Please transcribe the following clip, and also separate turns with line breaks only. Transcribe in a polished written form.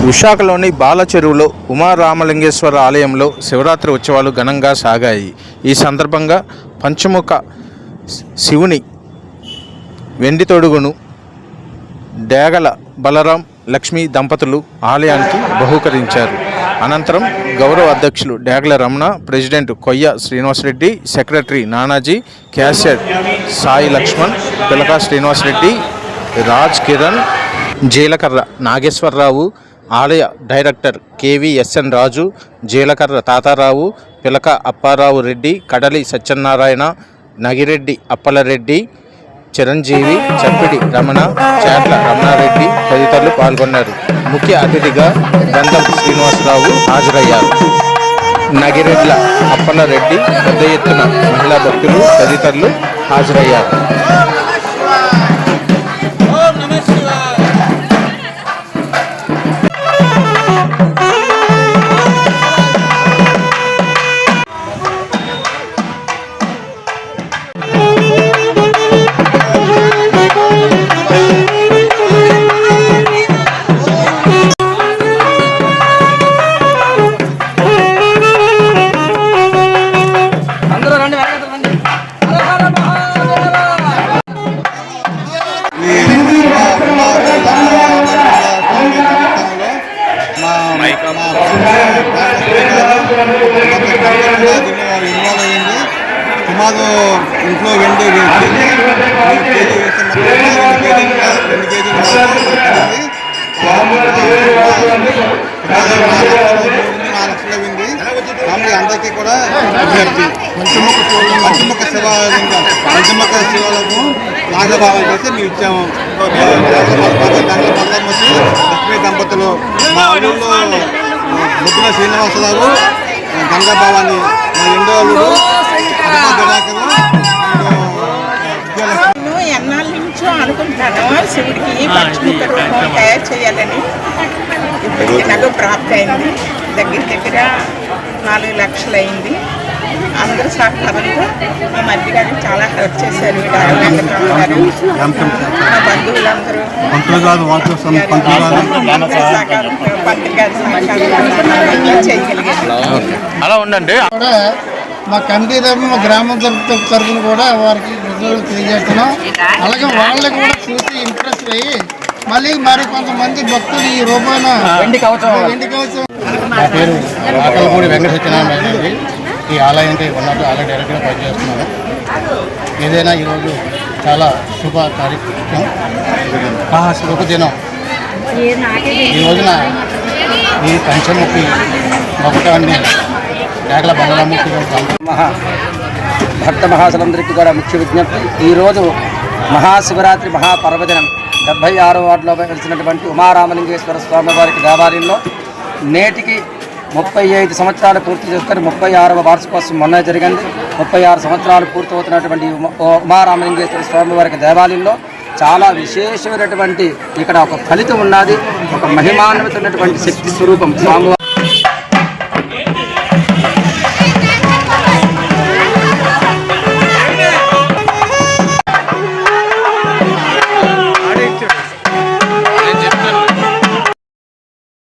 విశాఖలోని బాల చెరువులో ఉమారామలింగేశ్వర ఆలయంలో శివరాత్రి ఉత్సవాలు ఘనంగా సాగాయి. ఈ సందర్భంగా పంచముఖ శివుని వెండి తొడుగును డేగల బలరాం లక్ష్మీ దంపతులు ఆలయానికి బహూకరించారు. అనంతరం గౌరవ అధ్యక్షులు డేగల రమణ, ప్రెసిడెంట్ కొయ్య శ్రీనివాసరెడ్డి, సెక్రటరీ నానాజీ, క్యాషియర్ సాయి లక్ష్మణ్, పిలక శ్రీనివాసరెడ్డి, రాజ్ కిరణ్, జీలకర్ర నాగేశ్వరరావు, ఆలయ డైరెక్టర్ కేవీఎస్ఎన్ రాజు, జీలకర్ర తాతారావు, పిలక అప్పారావు రెడ్డి, కడలి సత్యనారాయణ, నగిరెడ్డి అప్పలరెడ్డి, చిరంజీవి, చప్పిడి రమణ, చేట్ల రమణారెడ్డి తదితరులు పాల్గొన్నారు. ముఖ్య అతిథిగా గంధం శ్రీనివాసరావు హాజరయ్యారు. నగిరెడ్ల అప్పలరెడ్డి, పెద్ద ఎత్తున మహిళా భక్తులు తదితరులు హాజరయ్యారు.
సుమారు ఇంట్లో వెండి 2 కేజీ వేస్తే 2 కేజీలు 4 లక్షల వింది. కాబట్టి అందరికీ కూడా పంచముఖ శివాలకు నాగభావం చేసి మేము ఇచ్చాము. లక్ష్మీ దంపతులు మా ఊళ్ళో ముద్దుల శ్రీనివాసరావు గంగాభావాన్ని మా రెండో అల్లుడు
ఎన్నాళ్ళ నుంచో అనుకుంటాను శివుడికి పంచముఖ రూపం తయారు చేయాలని. ఇప్పటికి నాకు ప్రాప్తి అయింది. దగ్గర 4 లక్షలు అయింది. అందరూ సహకారంతో మా మధ్య గారు చాలా హెల్ప్ చేశారు. గారు మా బంధువులందరూ
అలా ఉండండి.
మా కందిరమ్మ మా గ్రామం తరఫున కూడా వారికి తెలియజేస్తున్నాం. అలాగే వాళ్ళని కూడా చూసి ఇంట్రెస్ట్ అయ్యి మరి కొంతమంది భక్తులు ఈ రూపాయన వెండి కవచం.
నా పేరు ఆకలపూడి వెంకట సత్యనారాయణ అండి. ఈ ఆలయానికి ఉన్నట్టు ఆలయ డైరెక్టర్గా పనిచేస్తున్నాను. ఏదైనా ఈరోజు చాలా శుభ కార్యక్రమం, శుభదినం. ఈ రోజున ఈ పంచముఖి మొక్కటాన్ని డేగల బలరామూర్తి
భక్త మహాశులందరికీ కూడా ముఖ్య విజ్ఞప్తి. ఈరోజు మహాశివరాత్రి మహాపర్వదినం 76వ వార్డులో వెలిసినటువంటి ఉమారామలింగేశ్వర స్వామివారికి దేవాలయంలో నేటికి 35 సంవత్సరాలు పూర్తి చేసుకొని 36వ వార్షికోత్సవం మొన్న జరిగింది. 36 సంవత్సరాలు పూర్తవుతున్నటువంటి ఉమారామలింగేశ్వర స్వామివారికి దేవాలయంలో చాలా విశేషమైనటువంటి ఇక్కడ ఒక ఫలితం ఉన్నది. ఒక మహిమాన్వితమైనటువంటి శక్తి స్వరూపం స్వామివారి